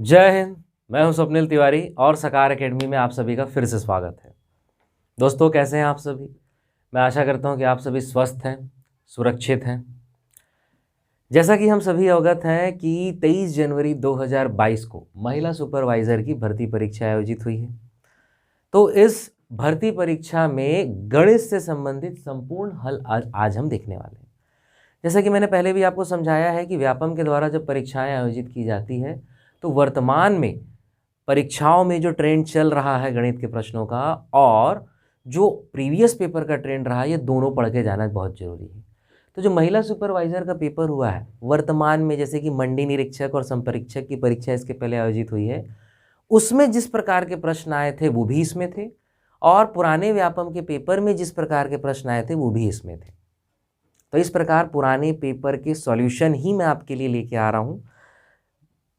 जय हिंद। मैं हूं स्वप्निल तिवारी और सकार एकेडमी में आप सभी का फिर से स्वागत है। दोस्तों, कैसे हैं आप सभी? मैं आशा करता हूं कि आप सभी स्वस्थ हैं, सुरक्षित हैं। जैसा कि हम सभी अवगत हैं कि 23 जनवरी 2022 को महिला सुपरवाइज़र की भर्ती परीक्षा आयोजित हुई है। तो इस भर्ती परीक्षा में गणित से संबंधित संपूर्ण हल आज हम देखने वाले हैं। जैसा कि मैंने पहले भी आपको समझाया है कि व्यापम के द्वारा जब परीक्षाएं आयोजित की जाती है तो वर्तमान में परीक्षाओं में जो ट्रेंड चल रहा है गणित के प्रश्नों का और जो प्रीवियस पेपर का ट्रेंड रहा है, ये दोनों पढ़ के जाना बहुत ज़रूरी है। तो जो महिला सुपरवाइज़र का पेपर हुआ है वर्तमान में, जैसे कि मंडी निरीक्षक और संपरीक्षक की परीक्षा इसके पहले आयोजित हुई है, उसमें जिस प्रकार के प्रश्न आए थे वो भी इसमें थे और पुराने व्यापम के पेपर में जिस प्रकार के प्रश्न आए थे वो भी इसमें थे। तो इस प्रकार पुराने पेपर के सॉल्यूशन ही मैं आपके लिए लेके आ रहा हूँ।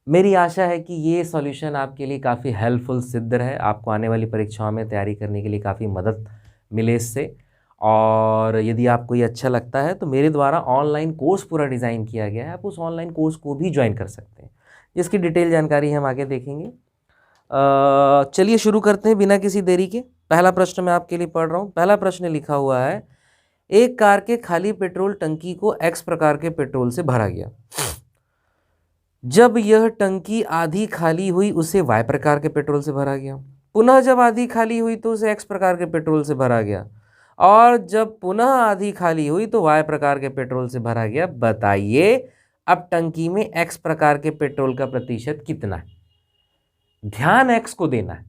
मेरी आशा है कि ये सॉल्यूशन आपके लिए काफ़ी हेल्पफुल सिद्ध रहे, आपको आने वाली परीक्षाओं में तैयारी करने के लिए काफ़ी मदद मिले इससे। और यदि आपको ये अच्छा लगता है तो मेरे द्वारा ऑनलाइन कोर्स पूरा डिज़ाइन किया गया है, आप उस ऑनलाइन कोर्स को भी ज्वाइन कर सकते हैं, जिसकी डिटेल जानकारी हम आगे देखेंगे। चलिए शुरू करते हैं बिना किसी देरी के। पहला प्रश्न मैं आपके लिए पढ़ रहा हूँ। पहला प्रश्न लिखा हुआ है, एक कार के खाली पेट्रोल टंकी को एक्स प्रकार के पेट्रोल से भरा गया। जब यह टंकी आधी खाली हुई उसे वाई प्रकार के पेट्रोल से भरा गया। पुनः जब आधी खाली हुई तो उसे एक्स प्रकार के पेट्रोल से भरा गया और जब पुनः आधी खाली हुई तो वाई प्रकार के पेट्रोल से भरा गया। बताइए अब टंकी में एक्स प्रकार के पेट्रोल का प्रतिशत कितना है? ध्यान एक्स को देना है,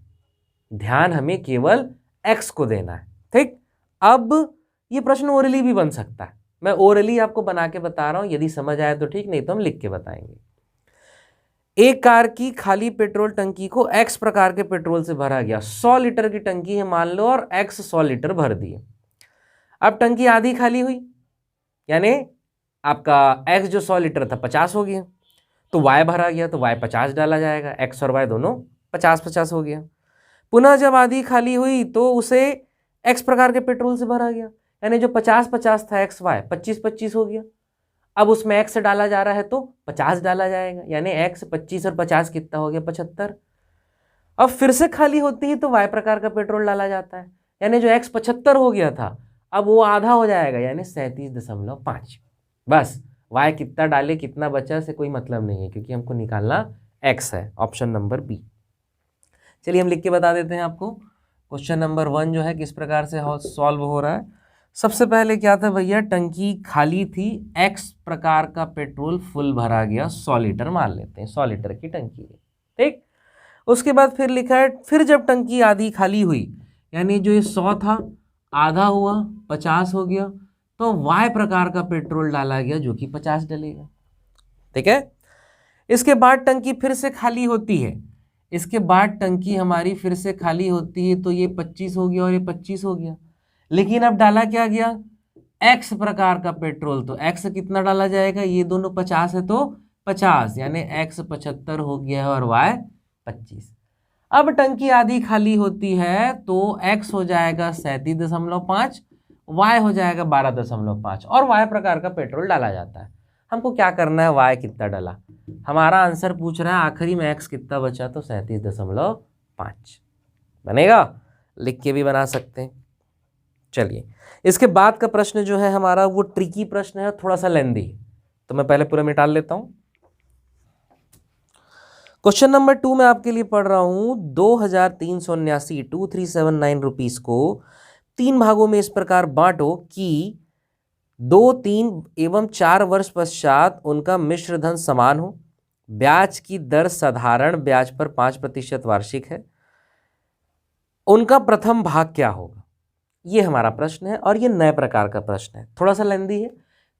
ध्यान हमें केवल एक्स को देना है। ठीक, अब ये प्रश्न ओरली भी बन सकता है, मैं ओरली आपको बना के बता रहा हूं, यदि समझ आए तो ठीक, नहीं तो हम लिख के बताएंगे। एक कार की खाली पेट्रोल टंकी को एक्स प्रकार के पेट्रोल से भरा गया। 100 लीटर की टंकी है मान लो और एक्स 100 लीटर भर दिए। अब टंकी आधी खाली हुई, यानी आपका एक्स जो 100 लीटर था 50 हो गया, तो वाई भरा गया तो वाई 50 डाला जाएगा, एक्स और वाई दोनों 50-50 हो गया। पुनः जब आधी खाली हुई तो उसे एक्स प्रकार के पेट्रोल से भरा गया, यानी जो 50-50 था एक्स वाई 25-25 हो गया। अब उसमें एक्स डाला जा रहा है तो 50 डाला जाएगा, यानी एक्स 25 और 50 कितना हो गया? 75। अब फिर से खाली होती है तो वाई प्रकार का पेट्रोल डाला जाता है, यानी जो एक्स 75 हो गया था अब वो आधा हो जाएगा, यानी 37.5। बस वाई कितना डाले कितना बचा से कोई मतलब नहीं है, क्योंकि हमको निकालना एक्स है। Option number B. चलिए हम लिख के बता देते हैं आपको। क्वेश्चन नंबर 1 जो है किस प्रकार से सॉल्व हो रहा है। सबसे पहले क्या था भैया, टंकी खाली थी, एक्स प्रकार का पेट्रोल फुल भरा गया, 100 लीटर मान लेते हैं, 100 लीटर की टंकी है। ठीक, उसके बाद फिर लिखा है, फिर जब टंकी आधी खाली हुई, यानी जो ये 100 था आधा हुआ 50 हो गया, तो वाई प्रकार का पेट्रोल डाला गया जो कि 50 डलेगा। ठीक है, इसके बाद टंकी फिर से खाली होती है, इसके बाद टंकी हमारी फिर से खाली होती है तो ये 25 हो गया और ये 25 हो गया, लेकिन अब डाला क्या गया? एक्स प्रकार का पेट्रोल, तो एक्स कितना डाला जाएगा? ये दोनों 50 है तो 50, यानी एक्स 75 हो गया है और वाई 25। अब टंकी आधी खाली होती है तो एक्स हो जाएगा 37.5, वाई हो जाएगा 12.5 और वाई प्रकार का पेट्रोल डाला जाता है। हमको क्या करना है? वाई कितना डाला, हमारा आंसर पूछ रहा है आखिरी में एक्स कितना बचा, तो 37.5 बनेगा। लिख के भी बना सकते हैं। चलिए इसके बाद का प्रश्न जो है हमारा वो ट्रिकी प्रश्न है, थोड़ा सा लेंदी, तो मैं पहले पूरा मिटा लेता हूं। क्वेश्चन नंबर 2 मैं आपके लिए पढ़ रहा हूं। 2379 रुपीस को 3 भागों में इस प्रकार बांटो कि 2, 3 एवं 4 वर्ष पश्चात उनका मिश्र धन समान हो। ब्याज की दर साधारण ब्याज पर 5% वार्षिक है। उनका प्रथम भाग क्या होगा? ये हमारा प्रश्न है और ये नए प्रकार का प्रश्न है, थोड़ा सा लेंदी है,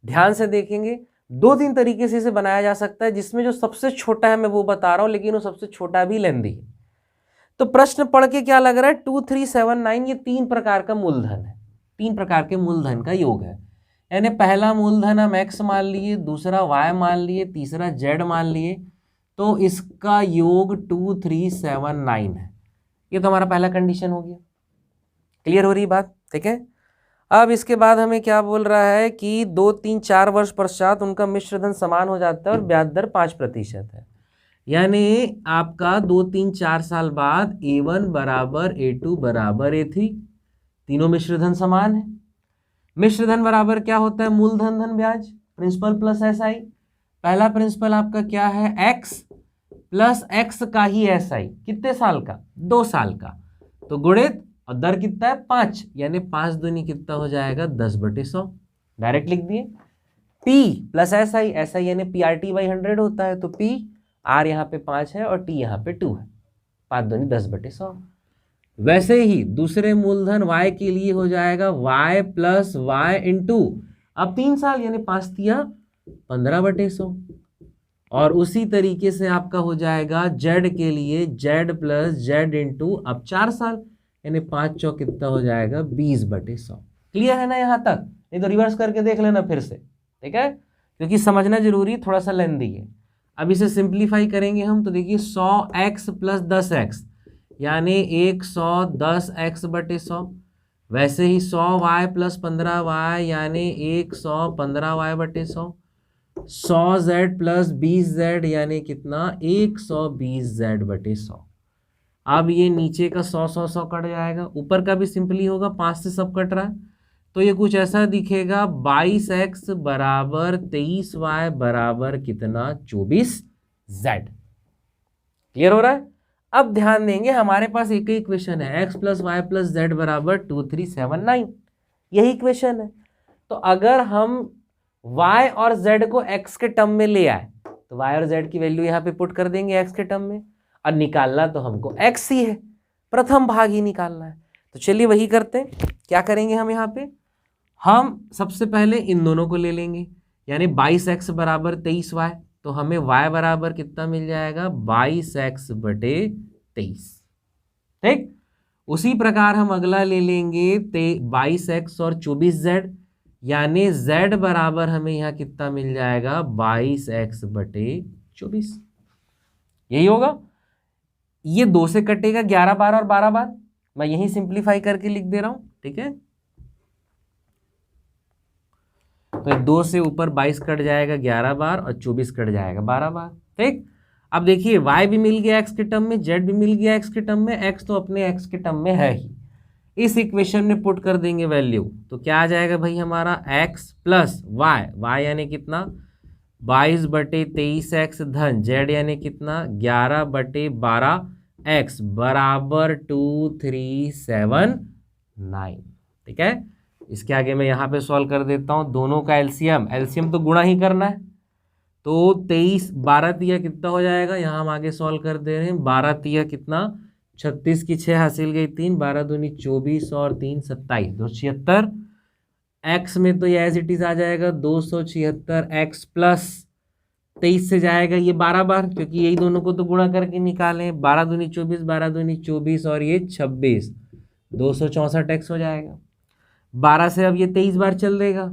ध्यान से देखेंगे। 2-3 तरीके से इसे बनाया जा सकता है, जिसमें जो सबसे छोटा है मैं वो बता रहा हूं, लेकिन वो सबसे छोटा भी लेंदी है। तो प्रश्न पढ़ के क्या लग रहा है? 2379 ये 3 प्रकार का मूलधन है, 3 प्रकार के मूलधन का योग है, यानी पहला मूलधन हम एक्स मान लिए, दूसरा वाई मान लिए, तीसरा जेड मान लिए, तो इसका योग 2379 है। ये तो हमारा पहला कंडीशन हो गया। क्लियर हो रही बात? ठीक है, अब इसके बाद हमें क्या बोल रहा है कि 2, 3, 4 वर्ष पश्चात उनका मिश्र धन समान हो जाता है और ब्याज दर 5% है। यानी आपका 2 3 4 साल बाद A1 बराबर A2 बराबर A3, तीनों मिश्रधन समान है। मिश्रधन बराबर क्या होता है? मूलधन धन ब्याज, प्रिंसिपल प्लस SI। पहला प्रिंसिपल आपका क्या है? X प्लस X का ही SI, कितने साल का? 2 साल का। तो गुणित, और दर कितना है? 5, यानी 5 दूनी कितना हो जाएगा? 10/100। डायरेक्ट लिख दिए। P प्लस SI यानी PRT/100 होता है, तो P R यहाँ पे 5 है और T यहाँ पे 2 है, 5 दूनी 10/100। वैसे ही दूसरे मूलधन Y के लिए हो जाएगा Y प्लस Y इंटू, अब 3 साल यानी 5 तिया 15/100। और उसी तरीके से आपका हो जाएगा Z के लिए Z प्लस Z इंटू, अब 4 साल यानी 5 चौक कितना हो जाएगा? 20/100। क्लियर है ना यहाँ तक? नहीं तो रिवर्स करके देख लेना फिर से, ठीक है, क्योंकि समझना जरूरी, थोड़ा सा लेंदी है। अब इसे सिंप्लीफाई करेंगे हम, तो देखिए 100x प्लस 10x यानी 110x/100। वैसे ही 100y प्लस 15y यानी 115y/100। 100z प्लस 20z यानी कितना? 120z/100। अब ये नीचे का 100 कट जाएगा, ऊपर का भी सिंपली होगा, 5 से सब कट रहा है, तो ये कुछ ऐसा दिखेगा 22x बराबर 23y बराबर कितना? 24z। क्लियर हो रहा है? अब ध्यान देंगे, हमारे पास एक ही इक्वेशन है, x plus Y plus Z बराबर 2379, यही इक्वेशन है। तो अगर हम y और z को x के टर्म में ले आए तो y और z की वैल्यू यहाँ पे पुट कर देंगे x के टर्म में, और निकालना तो हमको x ही है, प्रथम भाग ही निकालना है। तो चलिए वही करते हैं। क्या करेंगे हम यहाँ पे? हम सबसे पहले इन दोनों को ले लेंगे, यानी 22x बराबर 23y, तो हमें y बराबर कितना मिल जाएगा? 22x/23। ठीक, उसी प्रकार हम अगला ले लेंगे 22x और 24z, यानी z बराबर हमें यहाँ कितना मिल जाएगा? 22x/24। यही होगा। ये 2 से कटेगा 11 बार और 12 बार, मैं यही सिंप्लीफाई करके लिख दे रहा हूं, ठीक है। तो 2 से ऊपर 22 कट जाएगा 11 बार और 24 कट जाएगा 12 बार। ठीक, अब देखिए y भी मिल गया x के टर्म में, z भी मिल गया x के टर्म में, x तो अपने x के टर्म में है ही। इस इक्वेशन में पुट कर देंगे वैल्यू, तो क्या आ जाएगा भाई हमारा? x प्लस y यानी कितना? 22/23x धन z यानी कितना? 11/12x बराबर 2379। ठीक है, इसके आगे मैं यहाँ पे सॉल्व कर देता हूँ। दोनों का एलसीएम तो गुणा ही करना है, तो 23 12 तिया कितना हो जाएगा? यहाँ हम आगे सॉल्व कर दे रहे हैं। 12 तिया कितना? 36 की 6 हासिल गई 3, 12 दूनी 24 और 3 27, 276। एक्स में तो ये एज इट इज आ जाएगा 276, एक्स प्लस 23 से जाएगा ये 12 बार, क्योंकि यही दोनों को तो गुणा करके निकालें। 12 दूनी 24, 12 दूनी 24 और ये 26, 264 एक्स हो जाएगा। 12 से अब ये 23 बार चल देगा,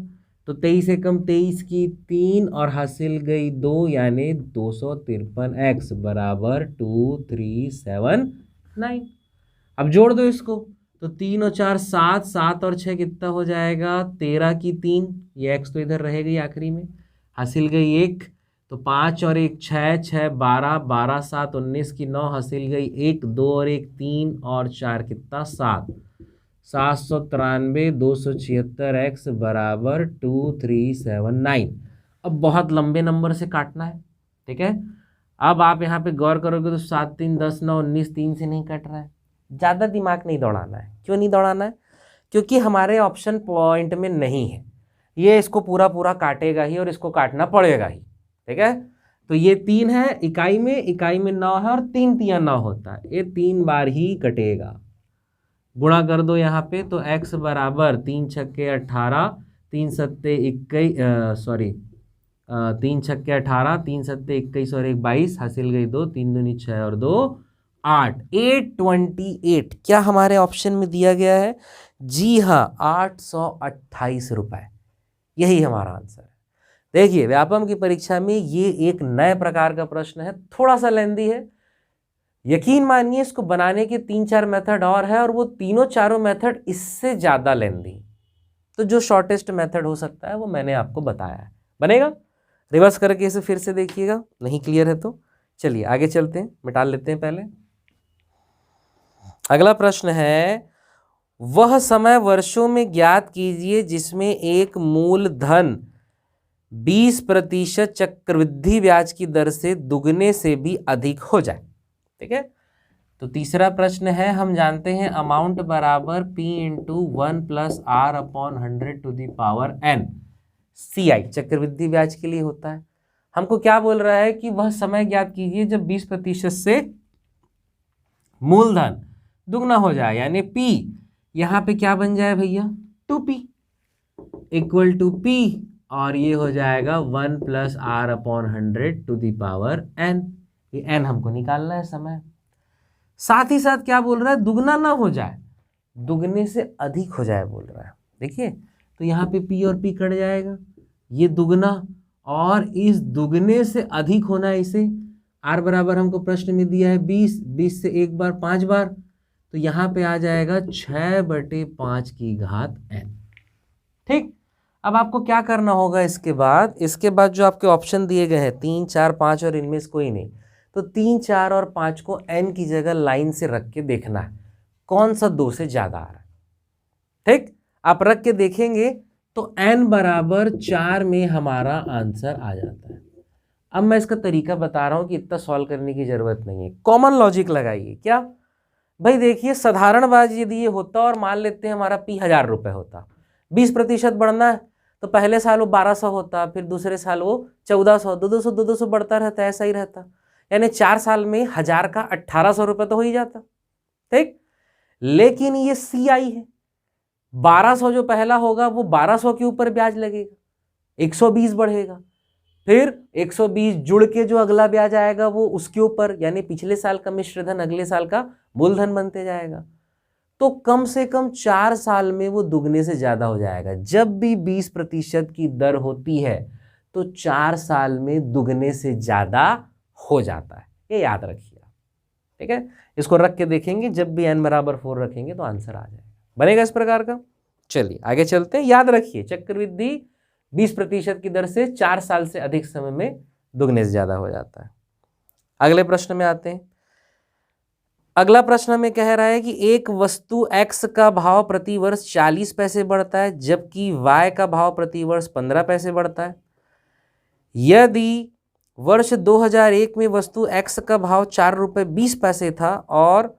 तो 23 से कम 23 की 3 और हासिल गई 2, यानी 253x बराबर 2379। अब जोड़ दो इसको, तो 3 और 4 7, 7 और 6 कितना हो जाएगा? 13 की 3, ये x तो इधर रहेगी आखिरी में, हासिल गई 1, तो 5 और 1 6, 6 12, 12 7 19 की 9 हासिल गई 1, 2 और 1 3 और 4 कितना? 7, 793, 276x बराबर 2379। अब बहुत लंबे नंबर से काटना है, ठीक है। अब आप यहाँ पे गौर करोगे तो 7 3 10 9 19, 3 से नहीं कट रहा है। ज़्यादा दिमाग नहीं दौड़ाना है। क्यों नहीं दौड़ाना है? क्योंकि हमारे ऑप्शन पॉइंट में नहीं है, ये इसको पूरा पूरा काटेगा ही और इसको काटना पड़ेगा ही, ठीक है। तो ये 3 है इकाई में 9 है और 3 तिया 9 होता है, ये 3 बार ही कटेगा। गुणा कर दो यहाँ पे, तो x बराबर 3 छक्के 18, 3 सत्ते 21, 3 छक्के 18, 3 सत्ते 21 और 1 22, हासिल गई 2, 3 दूनी 6 और 2 8, 828 क्या हमारे ऑप्शन में दिया गया है? जी हाँ, 828 रुपए, यही हमारा आंसर है। देखिए व्यापम की परीक्षा में ये एक नए प्रकार का प्रश्न है, थोड़ा सा लेंदी है, यकीन मानिए इसको बनाने के 3-4 मेथड और है, और वो तीनों चारों मेथड इससे ज़्यादा लेंदी। तो जो शॉर्टेस्ट मेथड हो सकता है वो मैंने आपको बताया है, बनेगा। रिवर्स करके इसे फिर से देखिएगा, नहीं क्लियर है तो चलिए आगे चलते हैं, मिटा लेते हैं पहले। अगला प्रश्न है, वह समय वर्षों में ज्ञात कीजिए जिसमें एक मूलधन 20% चक्रवृद्धि ब्याज की दर से दुगने से भी अधिक हो जाए। ठीक है, तो तीसरा प्रश्न है, हम जानते हैं अमाउंट बराबर P into 1 plus R upon 100 to the power N CI चक्रवृद्धि ब्याज के लिए होता है। हमको क्या बोल रहा है कि वह समय ज्ञात कीजिए जब 20% से मूलधन दुगना हो जाए, यानी P यहाँ पे क्या बन जाए भैया 2P इक्वल टू P, और ये हो जाएगा 1 plus R upon 100 to the power N। ये N हमको निकालना है समय। साथ ही साथ क्या बोल रहा है, दुगना ना हो जाए, दुगने से अधिक हो जाए बोल रहा है। देखिए तो यहाँ पे P और P कट जाएगा, ये दुगना और इस दुगने से अधिक होना है इसे। R बराबर हमको प्रश्न में दिया है 20, 20 से एक बार 5 बार, तो यहाँ पे आ जाएगा 6/5 की घात N। ठीक, अब आपको क्या करना होगा इसके बाद जो आपके ऑप्शन दिए गए हैं 3, 4, 5 और इनमें से कोई नहीं, तो 3, 4 और 5 को N की जगह लाइन से रख के देखना है कौन सा 2 से ज़्यादा आ रहा है। ठीक, आप रख के देखेंगे तो N बराबर 4 में हमारा आंसर आ जाता है। अब मैं इसका तरीका बता रहा हूँ कि इतना सॉल्व करने की ज़रूरत नहीं है, कॉमन लॉजिक लगाइए। क्या भाई, देखिए साधारण बात यदि ये होता और मान लेते हैं हमारा P 1000 रुपये होता, 20% बढ़ना है तो पहले साल वो 1200 होता, फिर दूसरे साल वो 1400, 200 बढ़ता रहता, ऐसा ही रहता, यानी 4 साल में 1000 का 1800 रुपये तो हो ही जाता। ठीक, लेकिन ये CI है, 1200 जो पहला होगा वो 1200 के ऊपर ब्याज लगेगा, 120 बढ़ेगा, फिर 120 जुड़ के जो अगला ब्याज आएगा वो उसके ऊपर, यानी पिछले साल का मिश्रधन अगले साल का मूलधन बनते जाएगा। तो कम से कम 4 साल में वो दुगने से ज़्यादा हो जाएगा। जब भी 20% की दर होती है तो 4 साल में दुगने से ज़्यादा हो जाता है, ये याद रखिए। ठीक है, इसको रख के देखेंगे, जब भी n बराबर 4 रखेंगे तो आंसर आ जाएगा, बनेगा इस प्रकार का। चलिए आगे चलते हैं। याद रखिए चक्रवृद्धि 20% की दर से 4 साल से अधिक समय में दुगने से ज़्यादा हो जाता है। अगले प्रश्न में आते हैं। अगला प्रश्न में कह रहा है कि एक वस्तु X का भाव प्रति वर्ष 40 पैसे बढ़ता है जबकि Y का भाव प्रति वर्ष 15 पैसे बढ़ता है। यदि वर्ष 2001 में वस्तु X का भाव 4 रुपये 20 पैसे था और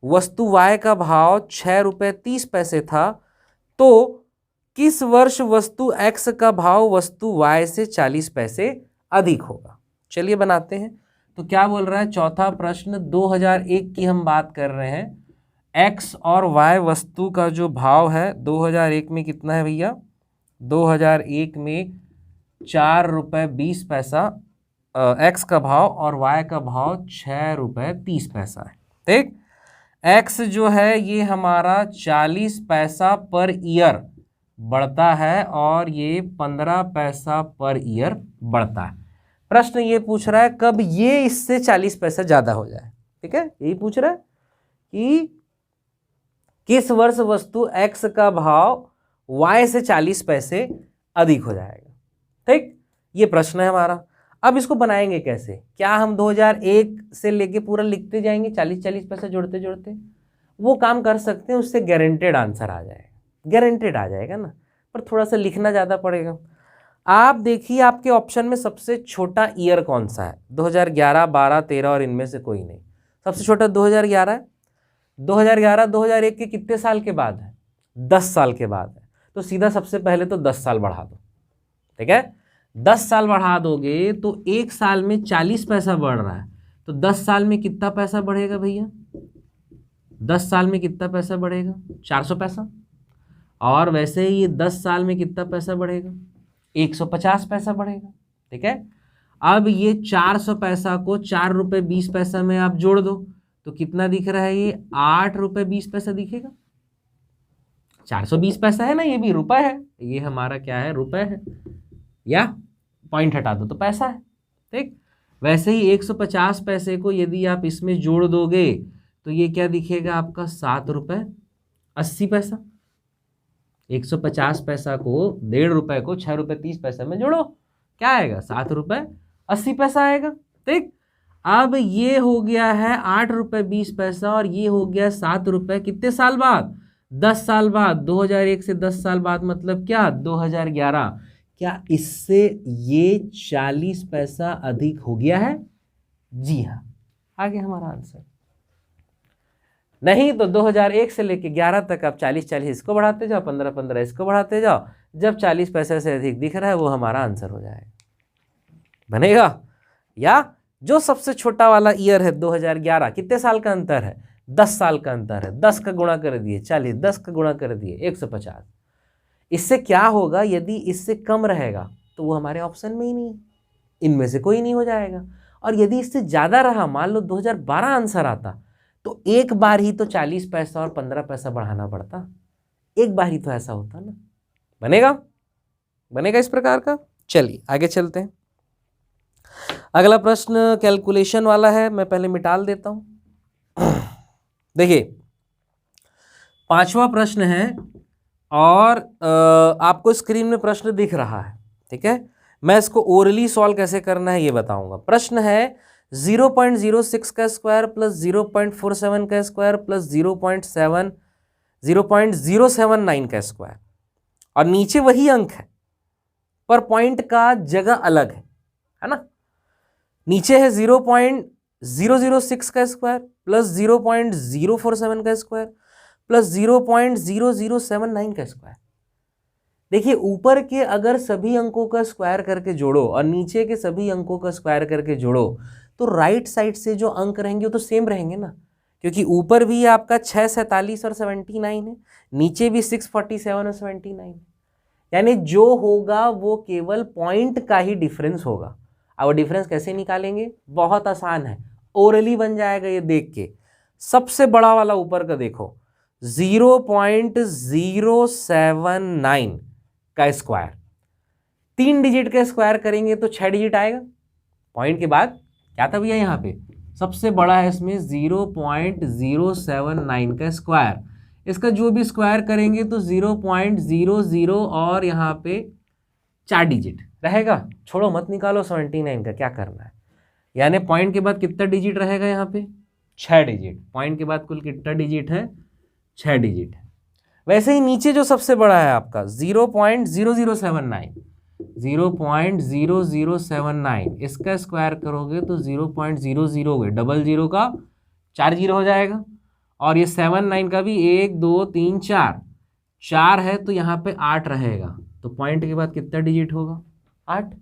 वस्तु Y का भाव 6 रुपये 30 पैसे था, तो किस वर्ष वस्तु X का भाव वस्तु Y से 40 पैसे अधिक होगा। चलिए बनाते हैं। तो क्या बोल रहा है, चौथा प्रश्न 2001 की हम बात कर रहे हैं। X और Y वस्तु का जो भाव है 2001 में कितना है भैया, 2001 में 4 रुपये 20 पैसा X का भाव और Y का भाव 6 रुपये 30 पैसा है। ठीक, X जो है ये हमारा 40 पैसा पर ईयर बढ़ता है और ये 15 पैसा पर ईयर बढ़ता है। प्रश्न ये पूछ रहा है कब ये इससे 40 पैसा ज़्यादा हो जाए। ठीक है, यही पूछ रहा है कि किस वर्ष वस्तु X का भाव Y से 40 पैसे अधिक हो जाएगा। ठीक, ये प्रश्न है हमारा। अब इसको बनाएंगे कैसे, क्या हम 2001 से लेके पूरा लिखते जाएंगे 40-40 पैसा जोड़ते जोड़ते, वो काम कर सकते हैं, उससे गारंटेड आंसर आ जाएगा, गारंटेड आ जाएगा ना, पर थोड़ा सा लिखना ज़्यादा पड़ेगा। आप देखिए आपके ऑप्शन में सबसे छोटा ईयर कौन सा है, 2011, 12, 13 और इनमें से कोई नहीं। सबसे छोटा 2011 है। 2011 2001 के कितने साल के बाद है, 10 साल के बाद है, तो सीधा सबसे पहले तो 10 साल बढ़ा दो। ठीक है, 10 साल बढ़ा दोगे तो एक साल में 40 पैसा बढ़ रहा है, तो 10 साल में कितना पैसा बढ़ेगा भैया, 10 साल में कितना पैसा बढ़ेगा, 400 पैसा। और वैसे ही ये 10 साल में कितना पैसा बढ़ेगा, 150 पैसा बढ़ेगा। ठीक है, अब ये 400 पैसा को 4 रुपये 20 पैसा में आप जोड़ दो तो कितना दिख रहा है, ये 8 रुपये 20 पैसा दिखेगा। 420 पैसा है ना, ये भी रुपए है, ये हमारा क्या है, रुपए है, या पॉइंट हटा दो तो पैसा है। ठीक, वैसे ही 150 पैसे को यदि आप इसमें जोड़ दोगे तो ये क्या दिखेगा आपका, 7 रुपये 80 पैसा। 150 पैसा को 1.5 रुपये को 6 रुपये 30 पैसे में जोड़ो, क्या आएगा, 7 रुपये 80 पैसा आएगा। ठीक, अब ये हो गया है 8 रुपये 20 पैसा और ये हो गया 7 रुपये कितने साल बाद? 10 साल बाद। 2001 से 10 साल बाद मतलब क्या? 2011। क्या इससे ये 40 पैसा अधिक हो गया है? जी हाँ, आगे हमारा आंसर। नहीं तो 2001 से लेके 11 तक आप 40-40 इसको बढ़ाते जाओ, 15-15 इसको बढ़ाते जाओ, जब 40 पैसे से अधिक दिख रहा है वो हमारा आंसर हो जाएगा। बनेगा? या जो सबसे छोटा वाला ईयर है 2011, कितने साल का अंतर है? 10 साल का अंतर है। 10 का गुणा कर दिए 40, 10 का गुणा कर दिए 150। इससे क्या होगा? यदि इससे कम रहेगा तो वो हमारे ऑप्शन में ही नहीं, इनमें से कोई नहीं हो जाएगा। और यदि इससे ज़्यादा रहा, मान लो 2012 आंसर आता, तो एक बार ही तो 40 पैसा और 15 पैसा बढ़ाना पड़ता, एक बार ही तो ऐसा होता ना। बनेगा? बनेगा इस प्रकार का। चलिए आगे चलते हैं। अगला प्रश्न कैलकुलेशन वाला है, मैं पहले मिटाल देता हूं। देखिए 5वां प्रश्न है और आपको स्क्रीन में प्रश्न दिख रहा है, ठीक है। मैं इसको ओरली सॉल्व कैसे करना है ये बताऊंगा। प्रश्न है 0.06 का स्क्वायर प्लस 0.47 का स्क्वायर प्लस 0.079 का स्क्वायर, और नीचे वही अंक है पर पॉइंट का जगह अलग है ना। नीचे है 0.006 का स्क्वायर प्लस 0.047 का स्क्वायर प्लस 0.0079 का स्क्वायर। देखिए ऊपर के अगर सभी अंकों का स्क्वायर करके जोड़ो और नीचे के सभी अंकों का स्क्वायर करके जोड़ो तो राइट साइड से जो अंक रहेंगे वो तो सेम रहेंगे ना, क्योंकि ऊपर भी आपका 6, 47 और 79 है, नीचे भी 6, 47 और 79 है। यानी जो होगा वो केवल पॉइंट का ही डिफरेंस होगा। अब डिफरेंस कैसे निकालेंगे? बहुत आसान है, ओरली बन जाएगा ये देख के। सबसे बड़ा वाला ऊपर का देखो, 0.079 का स्क्वायर, 3 डिजिट का स्क्वायर करेंगे तो 6 डिजिट आएगा। पॉइंट के बाद क्या था भैया? यहाँ पे सबसे बड़ा है इसमें 0.079 का स्क्वायर, इसका जो भी स्क्वायर करेंगे तो 0.00 और यहाँ पे 4 डिजिट रहेगा। छोड़ो मत, निकालो 79 का, क्या करना है। यानी पॉइंट के बाद कितना डिजिट रहेगा? यहाँ पे 6 डिजिट। पॉइंट के बाद कुल कितना डिजिट है? 6 डिजिट है। वैसे ही नीचे जो सबसे बड़ा है आपका 0.0079, इसका स्क्वायर करोगे तो 0.00 हो गए, डबल जीरो का 4 जीरो हो जाएगा। और ये 79 का भी 1 2 3 4 है तो यहाँ पे 8 रहेगा, तो पॉइंट के बाद कितना डिजिट होगा? 8।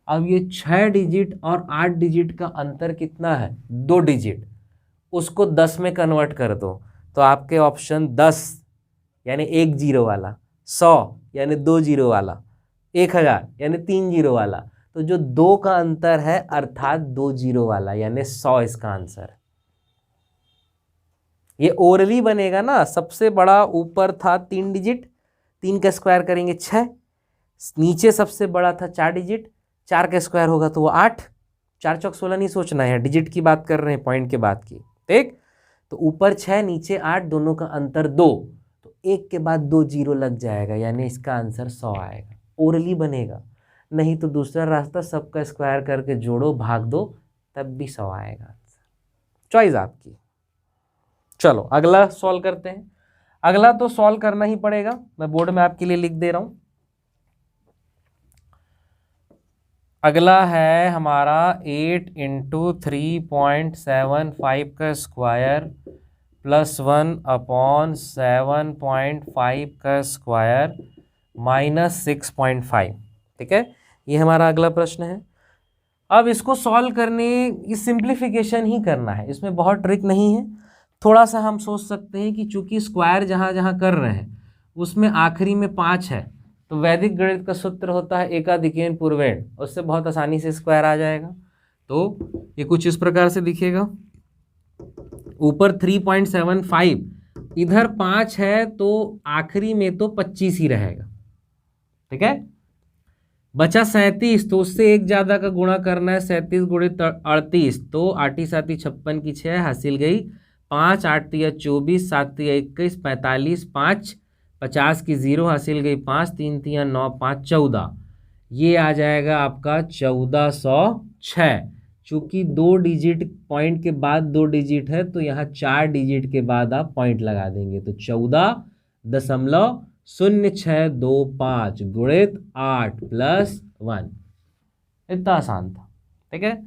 अब ये 6 डिजिट और 8 डिजिट का अंतर कितना है? 2 डिजिट। उसको 10 में कन्वर्ट कर दो तो आपके ऑप्शन 10 यानी 1 जीरो वाला, 100 यानी 2 जीरो वाला, 1000 यानी 3 जीरो वाला, तो जो 2 का अंतर है अर्थात 2 जीरो वाला यानी 100 इसका आंसर है। ये ओरली बनेगा ना। सबसे बड़ा ऊपर था 3 डिजिट, 3 का स्क्वायर करेंगे 6, नीचे सबसे बड़ा था 4 डिजिट, 4 का स्क्वायर होगा तो वो 8, 4 चौक 16 नहीं सोचना है, डिजिट की बात कर रहे हैं, पॉइंट के बाद की, ठीक। तो ऊपर 6 नीचे 8, दोनों का अंतर 2, तो 1 के बाद 2 जीरो लग जाएगा यानी इसका आंसर 100 आएगा। ओरली बनेगा, नहीं तो दूसरा रास्ता सबका स्क्वायर करके जोड़ो भाग दो तब भी 100 आएगा आंसर। चॉइस आपकी। चलो अगला सॉल्व करते हैं। अगला तो सॉल्व करना ही पड़ेगा, मैं बोर्ड में आपके लिए लिख दे रहा हूं। अगला है हमारा 8 × 3.75 का स्क्वायर प्लस 1/7.5 का स्क्वायर माइनस 6.5, ठीक है। ये हमारा अगला प्रश्न है। अब इसको सॉल्व करने की सिंप्लीफिकेशन ही करना है, इसमें बहुत ट्रिक नहीं है। थोड़ा सा हम सोच सकते हैं कि चूंकि स्क्वायर जहाँ जहाँ कर रहे हैं उसमें आखिरी में 5 है, तो वैदिक गणित का सूत्र होता है एकाधिकेन पूर्वेण, उससे बहुत आसानी से स्क्वायर आ जाएगा। तो ये कुछ इस प्रकार से दिखेगा, ऊपर 3.75, इधर 5 है तो आखिरी में तो 25 ही रहेगा, ठीक है। बचा 37, तो उससे एक ज़्यादा का गुणा करना है, 37 गुणित 38, तो 8 7 56 की 6 हासिल गई 5, 8 3 24, 7 3 21, 45, 5 50 की 0 हासिल गई 5, 3 9 5 14, ये आ जाएगा आपका 1406। चूंकि 2 डिजिट पॉइंट के बाद 2 डिजिट है तो यहाँ 4 डिजिट के बाद आप पॉइंट लगा देंगे, तो 14.0625 गुणित 8 + 1, इतना आसान था। ठीक है,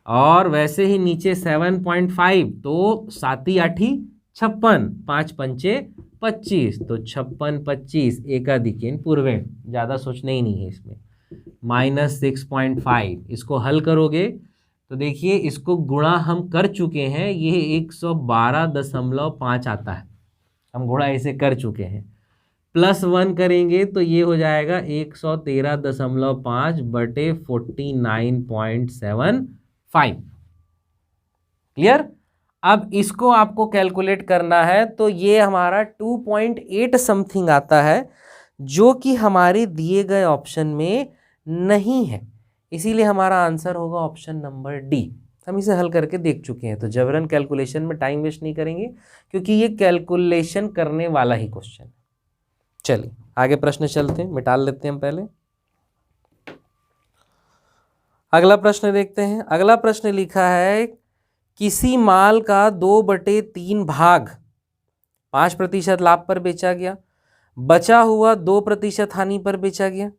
और वैसे ही नीचे 7.5 तो 7 8 56, 5 पंचे 25, तो 56 25 एकाधिकेन पूर्वेण, ज़्यादा सोचना ही नहीं है इसमें। -6.5 इसको हल करोगे तो देखिए इसको गुणा हम कर चुके हैं, ये 112.5 आता है, हम गुणा ऐसे कर चुके हैं। +1 करेंगे तो ये हो जाएगा 113.5 बटे 49.75। क्लियर? अब इसको आपको कैलकुलेट करना है तो ये हमारा 2.8 समथिंग आता है, जो कि हमारे दिए गए ऑप्शन में नहीं है, इसीलिए हमारा आंसर होगा ऑप्शन नंबर डी। हम इसे हल करके देख चुके हैं, तो जबरन कैलकुलेशन में टाइम वेस्ट नहीं करेंगे क्योंकि ये कैलकुलेशन करने वाला ही क्वेश्चन है। चलिए आगे प्रश्न चलते हैं, मिटा लेते हैं हम पहले। अगला प्रश्न देखते हैं। अगला प्रश्न लिखा है किसी माल का 2/3 भाग 5% लाभ पर बेचा गया, बचा हुआ 2% हानि पर बेचा गया।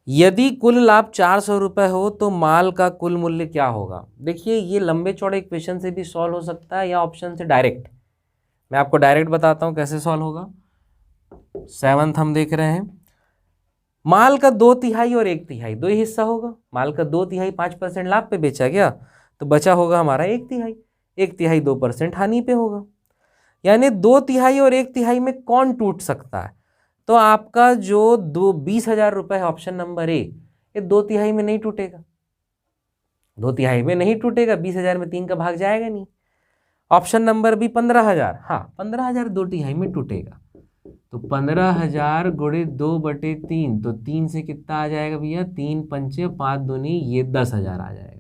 यदि कुल लाभ 400 रुपये हो तो माल का कुल मूल्य क्या होगा? देखिए ये लंबे चौड़े इक्वेशन से भी सॉल्व हो सकता है या ऑप्शन से डायरेक्ट। मैं आपको डायरेक्ट बताता हूँ कैसे सॉल्व होगा। 7th हम देख रहे हैं, माल का 2/3 और 1/3 दो ही हिस्सा होगा। माल का 2/3 5% लाभ पे बेचा गया तो बचा होगा हमारा 1/3, 1/3 2% हानि पे होगा। यानी 2/3 और 1/3 में कौन टूट सकता है? तो आपका जो 20,000 रुपये है ऑप्शन नंबर ए, ये 2/3 में नहीं टूटेगा, 2/3 में नहीं टूटेगा, 20,000 में 3 का भाग जाएगा नहीं। ऑप्शन नंबर बी 15,000, हाँ 15,000 2/3 में टूटेगा, तो 15,000 गुणित 2/3, तो 3 से कितना आ जाएगा भैया, 3 पंचे 5 दूनी, ये 10,000 आ जाएगा।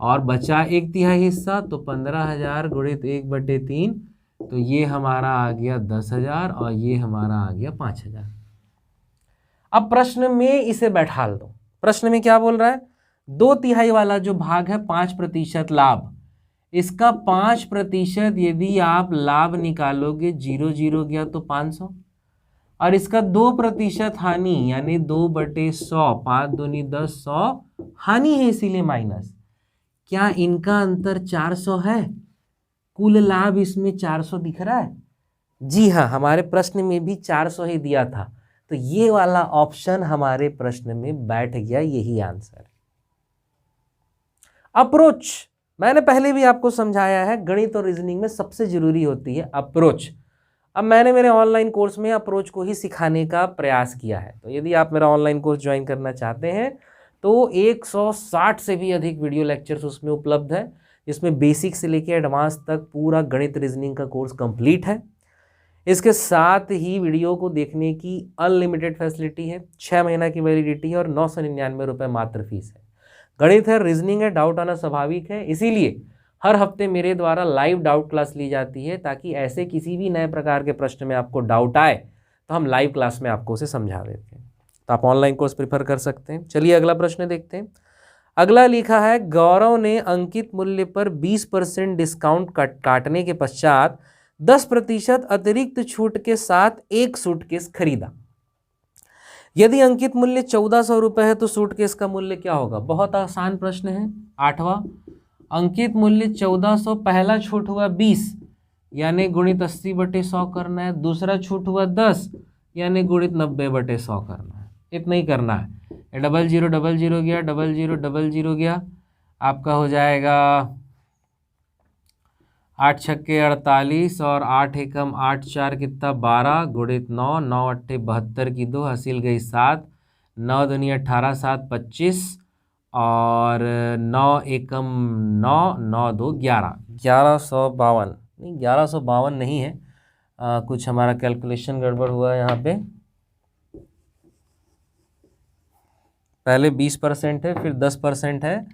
और बचा 1/3 हिस्सा, तो 15,000 गुणित 1/3, तो ये हमारा आ गया 10,000 और ये हमारा आ गया 5,000। अब प्रश्न में इसे बैठा दो। प्रश्न में क्या बोल रहा है? 2/3 वाला जो भाग है 5% लाभ, इसका 5% यदि आप लाभ निकालोगे, 0 0 गया तो 500, और इसका 2% हानि यानी 2/100, 5 दूनी 10, 100 हानि है इसीलिए माइनस। क्या इनका अंतर 400 है? कुल लाभ इसमें 400 दिख रहा है? जी हाँ, हमारे प्रश्न में भी 400 ही दिया था, तो ये वाला ऑप्शन हमारे प्रश्न में बैठ गया, यही आंसर। अप्रोच मैंने पहले भी आपको समझाया है, गणित और रीजनिंग में सबसे जरूरी होती है अप्रोच। अब मैंने मेरे ऑनलाइन कोर्स में अप्रोच को ही सिखाने का प्रयास किया है, तो यदि आप मेरा ऑनलाइन कोर्स ज्वाइन करना चाहते हैं तो 160 से भी अधिक वीडियो लेक्चर्स उसमें उपलब्ध है, जिसमें बेसिक से लेकर एडवांस तक पूरा गणित रीजनिंग का कोर्स कंप्लीट है। इसके साथ ही वीडियो को देखने की अनलिमिटेड फैसिलिटी है, 6 महीना की वैलिडिटी है और 999 रुपये मात्र फीस है। गणित है, रीजनिंग है, डाउट आना स्वाभाविक है, इसीलिए हर हफ्ते मेरे द्वारा लाइव डाउट क्लास ली जाती है, ताकि ऐसे किसी भी नए प्रकार के प्रश्न में आपको डाउट आए तो हम लाइव क्लास में आपको उसे समझा देते हैं। तो आप ऑनलाइन कोर्स प्रेफर कर सकते हैं। चलिए अगला प्रश्न देखते हैं। अगला लिखा है, गौरव ने अंकित मूल्य पर 20% डिस्काउंट काटने के पश्चात 10% अतिरिक्त छूट के साथ एक सूटकेस खरीदा। यदि अंकित मूल्य 1400 रुपये है तो सूटकेस का मूल्य क्या होगा? बहुत आसान प्रश्न है। 8वां, अंकित मूल्य 1400, पहला छूट हुआ 20 यानी गुणित 80/100 करना है, दूसरा छूट हुआ 10 यानी गुणित 90/100 करना है। इतना ही करना है। 00 00 गया, 00 00 गया, आपका हो जाएगा 8 छक्के 48 और 8 एकम 8 4 कितना 12 गुणित 9, 9 अट्ठे 72 की 2 हासिल गई 7, 9 दूनी 18 7 25 और 9 एकम 9, 9 2 11, 1152 नहीं 1152 नहीं है, कुछ हमारा कैलकुलेशन गड़बड़ हुआ है यहाँ पे। पहले 20% है, फिर 10% है,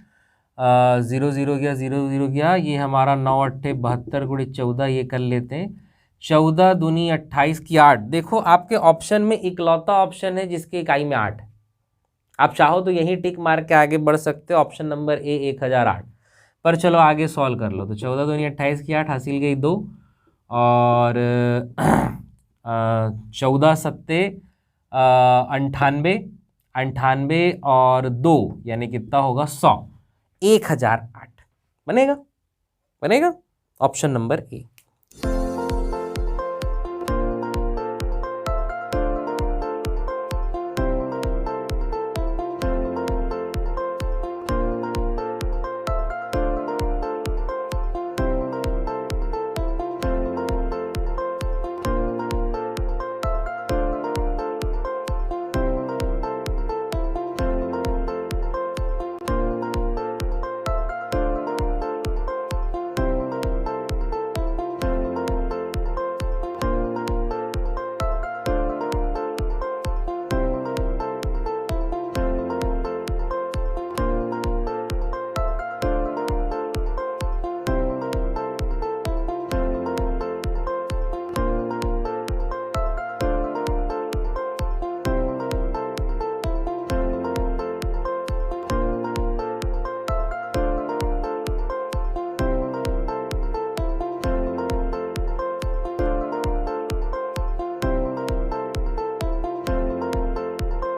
0 0 गया, 0 0 गया, ये हमारा 9 अट्ठे 72 गुणित 14, ये कर लेते हैं 14 दूनी 28 की 8। देखो आपके ऑप्शन में इकलौता ऑप्शन है जिसके इकाई में 8 है, आप चाहो तो यही टिक मार के आगे बढ़ सकते हो, ऑप्शन नंबर ए 1008। पर चलो आगे सॉल्व कर लो। तो 14 दूनी 28 की 8 हासिल गई 2, और 14 सत्ते 98, 98 और 2 यानी कितना होगा 100, 1008 बनेगा, बनेगा ऑप्शन नंबर ए।